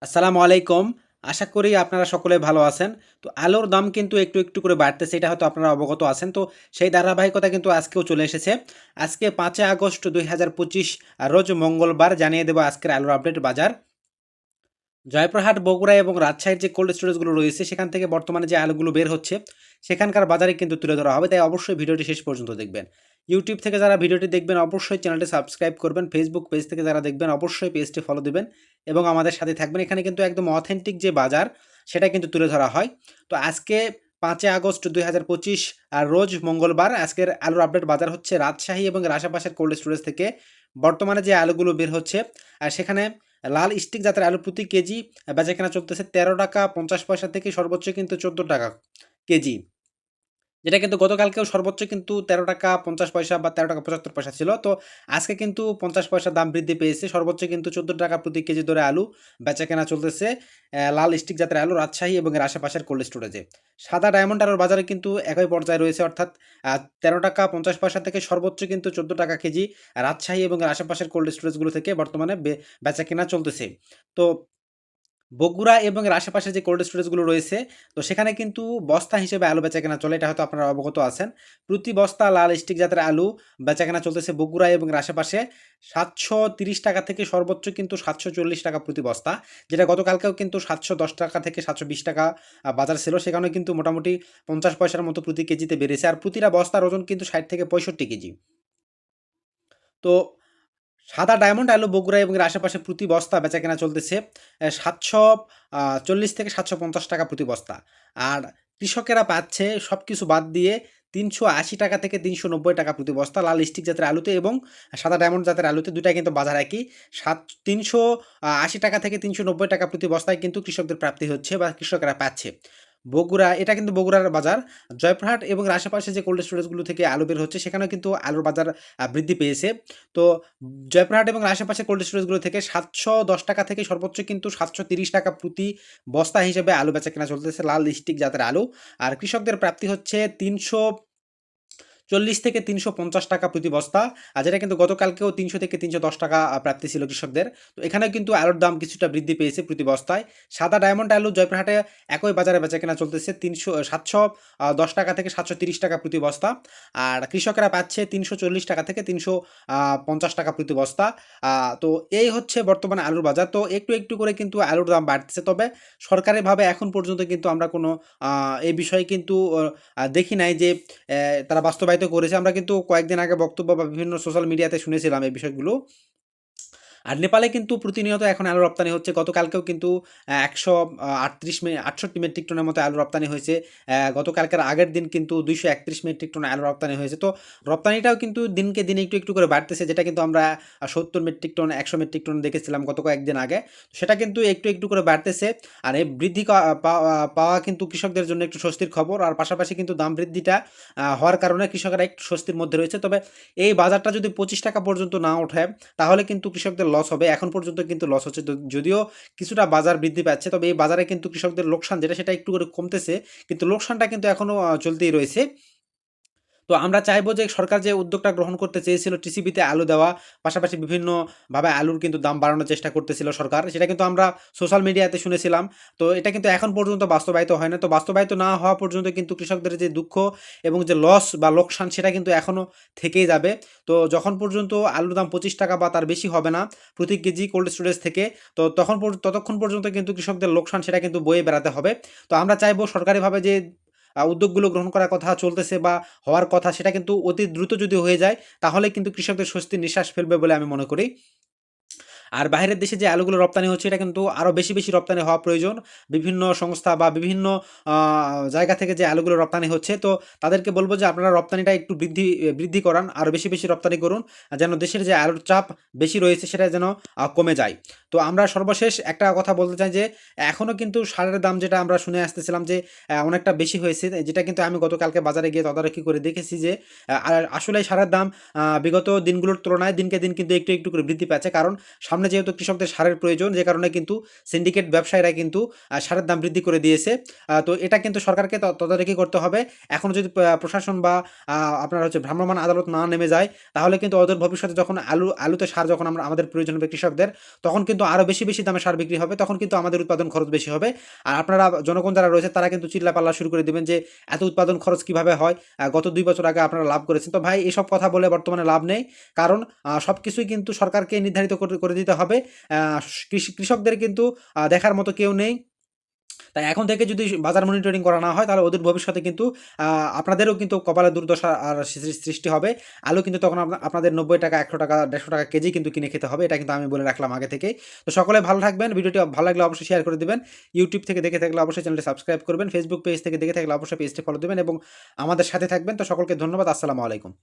আসসালামু আলাইকুম। আশা করি আপনারা সকলে ভালো আছেন। তো আলুর দাম কিন্তু একটু করে বাড়তেছে, এটা হয়তো আপনারা অবগত আছেন। তো সেই ধারাবাহিকতা কিন্তু আজকেও চলে এসেছে। আজকে ৫ আগস্ট ২০২৫ রোজ মঙ্গলবার জানিয়ে দেব আজকের আলুর আপডেট বাজার। জয়পুরহাট, বগুড়া এবং রাজশাহীর যে কোল্ড স্টোরেজগুলো রয়েছে সেখান থেকে বর্তমানে যে আলুগুলো বের হচ্ছে সেখানকার বাজারে কিন্তু তুলে ধরা হবে। তাই অবশ্যই ভিডিওটি শেষ পর্যন্ত দেখবেন। ইউটিউব থেকে যারা ভিডিওটি দেখবেন অবশ্যই চ্যানেলটি সাবস্ক্রাইব করবেন। ফেসবুক পেজ থেকে যারা দেখবেন অবশ্যই পেজটি ফলো দিবেন এবং আমাদের সাথে থাকবেন। এখানে কিন্তু একদম অথেন্টিক যে বাজার সেটা কিন্তু তুলে ধরা হয়। তো আজকে ৫ আগস্ট ২০২৫ রোজ মঙ্গলবার আজকের আলুর আপডেট বাজার হচ্ছে রাজশাহী এবং এর আশেপাশের কোল্ড স্টোরেজ থেকে বর্তমানে যে আলুগুলো বের হচ্ছে সেখানে লাল স্টিক জাতের আলু প্রতি কেজি বেচাকেনা চলতেছে ১৩ টাকা ৫০ পয়সা থেকে সর্বোচ্চ কিন্তু ১৪ টাকা কেজি। যেটা কিন্তু গতকালকেও সর্বোচ্চ কিন্তু ১৩ টাকা ৫০ পয়সা বা ১৩ টাকা ৭৫ পয়সা ছিল। তো আজকে কিন্তু ৫০ পয়সা দাম বৃদ্ধি পেয়েছে। সর্বোচ্চ কিন্তু ১৪ টাকা প্রতি কেজি দরে আলু বেচাকেনা চলতেছে লাল স্টিক জাতের আলু রাজশাহী এবং এর আশেপাশের কোল্ড স্টোরেজে। সাদা ডায়মন্ড আলুর বাজারে কিন্তু একই পর্যায়ে রয়েছে, অর্থাৎ ১৩ টাকা ৫০ পয়সা থেকে সর্বোচ্চ কিন্তু ১৪ টাকা কেজি রাজশাহী এবং এর আশেপাশের কোল্ড স্টোরেজগুলো থেকে বর্তমানে বেচাকেনা চলতেছে। তো বগুড়া এবং এর আশেপাশে যে কোল্ড স্টোরেজগুলো রয়েছে, তো সেখানে কিন্তু বস্তা হিসেবে আলু বেচাকেনা চলে, এটা হয়তো আপনারা অবগত আছেন। প্রতি বস্তা লাল স্টিক জাতের আলু বেচাকেনা চলতেছে বগুড়া এবং এর আশেপাশে ৭৩০ টাকা থেকে সর্বোচ্চ কিন্তু ৭৪০ টাকা প্রতি বস্তা। যেটা গতকালকেও কিন্তু ৭১০ টাকা থেকে ৭২০ টাকা বাজার ছিল, সেখানেও কিন্তু মোটামুটি ৫০ পয়সার মতো প্রতি কেজিতে বেড়েছে। আর প্রতিটা বস্তার ওজন কিন্তু ৬০ থেকে ৬৫ কেজি। তো সাদা ডায়মন্ড আলু বগুড়া এবং এর আশেপাশে প্রতি বস্তা বেচাকেনা চলতেছে ৭৪০ থেকে ৭৫০ টাকা প্রতি বস্তা। আর কৃষকেরা পাচ্ছে সব কিছু বাদ দিয়ে ৩৮০ টাকা থেকে ৩৯০ টাকা প্রতি বস্তা লাল স্টিক জাতের আলুতে এবং সাদা ডায়মন্ড জাতের আলুতে, দুটাই কিন্তু বাজার একই। ৩৮০ টাকা থেকে ৩৯০ টাকা প্রতি বস্তায় কিন্তু কৃষকদের প্রাপ্তি হচ্ছে বা কৃষকেরা পাচ্ছে। বগুড়া, এটা কিন্তু বগুড়ার বাজার। জয়পুরহাট এবং এর আশেপাশে যে কোল্ড স্টোরেজগুলো থেকে আলু বের হচ্ছে সেখানেও কিন্তু আলুর বাজার বৃদ্ধি পেয়েছে। তো জয়পুরহাট এবং আশেপাশের কোল্ড স্টোরেজগুলো থেকে ৭১০ টাকা থেকে সর্বোচ্চ কিন্তু ৭৩০ টাকা প্রতি বস্তা হিসেবে আলু বেচাকেনা চলতেছে লাল স্টিক জাতের আলু। আর কৃষকদের প্রাপ্তি হচ্ছে ৩৪০ থেকে ৩৫০ টাকা প্রতি বস্তা। আর যেটা কিন্তু গতকালকেও ৩০০ থেকে ৩১০ টাকা প্রাপ্তি ছিল কৃষকদের। তো এখানেও কিন্তু আলুর দাম কিছুটা বৃদ্ধি পেয়েছে প্রতি বস্তায়। সাদা ডায়মন্ড আলু জয়পুরহাটে একই বাজারে বেচাকেনা চলতেছে ৭১০ টাকা থেকে ৭৩০ টাকা প্রতি বস্তা। আর কৃষকেরা পাচ্ছে ৩৪০ টাকা থেকে ৩৫০ টাকা প্রতি বস্তা। তো এই হচ্ছে বর্তমানে আলুর বাজার। তো একটু করে কিন্তু আলুর দাম বাড়তেছে। তবে সরকারিভাবে এখন পর্যন্ত কিন্তু আমরা কোনো এই বিষয়ে কিন্তু দেখি নাই যে তারা বাস্তবায়িত করেছে। আমরা কিন্তু কয়েকদিন আগে বক্তব্য বা বিভিন্ন সোশ্যাল মিডিয়াতে শুনেছিলাম এই বিষয়গুলো। আর নেপালে কিন্তু প্রতিনিয়ত এখন আলু রপ্তানি হচ্ছে। গতকালকেও কিন্তু ৬৮ মেট্রিক টনের মতো আলু রপ্তানি হয়েছে। গতকালকের আগের দিন কিন্তু ২৩১ মেট্রিক টন আলু রপ্তানি হয়েছে। তো রপ্তানিটাও কিন্তু দিনকে দিন একটু করে বাড়তেছে, যেটা কিন্তু আমরা ৭০ মেট্রিক টন ১০০ মেট্রিক টন দেখেছিলাম গত কয়েকদিন আগে। সেটা কিন্তু একটু করে বাড়তেছে। আর এই বৃদ্ধি পাওয়া কিন্তু কৃষকদের জন্য একটু স্বস্তির খবর। আর পাশাপাশি কিন্তু দাম বৃদ্ধিটা হওয়ার কারণে কৃষকেরা একটু স্বস্তির মধ্যে রয়েছে। তবে এই বাজারটা যদি ২৫ টাকা পর্যন্ত না ওঠে তাহলে কিন্তু কৃষকদের লস হবে। এখন পর্যন্ত কিন্তু লস হচ্ছে। যদিও কিছুটা বাজার বৃদ্ধি পাচ্ছে, তবে এই বাজারে কিন্তু কৃষকদের লোকসান যেটা সেটা একটু করে কমতেছে। কিন্তু লোকসানটা কিন্তু এখনও চলতেই রয়েছে। তো আমরা চাইবো যে সরকার যে উদ্যোগটা গ্রহণ করতে চেয়েছিল টিসিবিতে আলু দেওয়া, পাশাপাশি বিভিন্নভাবে আলুর কিন্তু দাম বাড়ানোর চেষ্টা করতেছিল সরকার। সেটা কিন্তু আমরা সোশ্যাল মিডিয়াতে শুনেছিলাম। তো এটা কিন্তু এখন পর্যন্ত বাস্তবায়িত হয় না। তো বাস্তবায়িত না হওয়া পর্যন্ত কিন্তু কৃষকদের যে দুঃখ এবং যে লস বা লোকসান সেটা কিন্তু এখনও থেকেই যাবে। তো যখন পর্যন্ত আলুর দাম ২৫ টাকা বা তার বেশি হবে না প্রতি কেজি কোল্ড স্টোরেজ থেকে, তো ততক্ষণ পর্যন্ত কিন্তু কৃষকদের লোকসান সেটা কিন্তু বয়ে বেড়াতে হবে। তো আমরা চাইবো সরকারিভাবে যে উদ্যোগগুলো গ্রহণ করার কথা চলতেছে বা হওয়ার কথা সেটা কিন্তু অতি দ্রুত যদি হয়ে যায় তাহলে কিন্তু কৃষকদের স্বস্তির নিঃশ্বাস ফেলবে বলে আমি মনে করি। আর বাইরের দেশে যে আলুগুলো রপ্তানি হচ্ছে এটা কিন্তু আরও বেশি রপ্তানি হওয়া প্রয়োজন। বিভিন্ন সংস্থা বা বিভিন্ন আ জায়গা থেকে যে আলুগুলো রপ্তানি হচ্ছে, তো তাদেরকে বলব যে আপনারা রপ্তানিটা একটু বৃদ্ধি করান। আরও বেশি রপ্তানি করুন। যেন দেশের যে আলুর চাপ বেশি রয়েছে সেটা যেন কমে যায়। তো আমরা সর্বশেষ একটা কথা বলতে চাই যে এখনও কিন্তু সারের দাম যেটা আমরা শুনে আসতেছিলাম যে অনেকটা বেশি হয়েছে। যেটা কিন্তু আমি গতকালকে বাজারে গিয়ে তদারকি করে দেখেছি যে আসলেই সারের দাম বিগত দিনগুলোর তুলনায় দিনকে দিন কিন্তু একটু করে বৃদ্ধি পাচ্ছে। কারণ সামনে যেহেতু কৃষকদের সারের প্রয়োজন, যে কারণে কিন্তু সিন্ডিকেট ব্যবসায়ীরা কিন্তু সারের দাম বৃদ্ধি করে দিয়েছে। তো এটা কিন্তু সরকারকে তদারকি করতে হবে। এখনও যদি প্রশাসন বা আপনার হচ্ছে ভ্রাম্যমাণ আদালত না নেমে যায় তাহলে কিন্তু অদূর ভবিষ্যতে যখন আলুতে সার যখন আমাদের প্রয়োজন হবে কৃষকদের, তখন কিন্তু আরও বেশি বেশি দামে সার বিক্রি হবে, তখন কিন্তু আমাদের উৎপাদন খরচ বেশি হবে। আর আপনারা জনগণ যারা রয়েছে তারা কিন্তু চিল্লাপাল্লা শুরু করে দিবেন যে এত উৎপাদন খরচ কিভাবে হয়, গত 2 বছর আগে আপনারা লাভ করেছেন। তো ভাই এসব কথা বলে বর্তমানে লাভ নেই, কারণ সব কিছুই কিন্তু সরকারকে নির্ধারিত করে দিতে হবে। কৃষকদের কিন্তু দেখার মতো কেউ নেই। তাই এখন থেকে যদি বাজার মনিটরিং করা না হয়, তাহলে অদূর ভবিষ্যতে কিন্তু আপনাদেরও কিন্তু কপালে দুর্দশা আর সৃষ্টি হবে। আলু কিন্তু তখন আপনাদের 90 টাকা, 100 টাকা, 150 টাকা কেজি কিন্তু কিনে খেতে হবে। এটা কিন্তু আমি বলে রাখলাম আগে থেকেই। তো সকলে ভালো থাকবেন। ভিডিওটি ভালো লাগলে অবশ্যই শেয়ার করে দিবেন। ইউটিউব থেকে দেখে থাকলে অবশ্যই চ্যানেলটি সাবস্ক্রাইব করবেন। ফেসবুক পেজ থেকে দেখে থাকলে অবশ্যই পেজটি ফলো দিবেন এবং আমাদের সাথে থাকবেন। তো সকলকে ধন্যবাদ। আসসালামু আলাইকুম।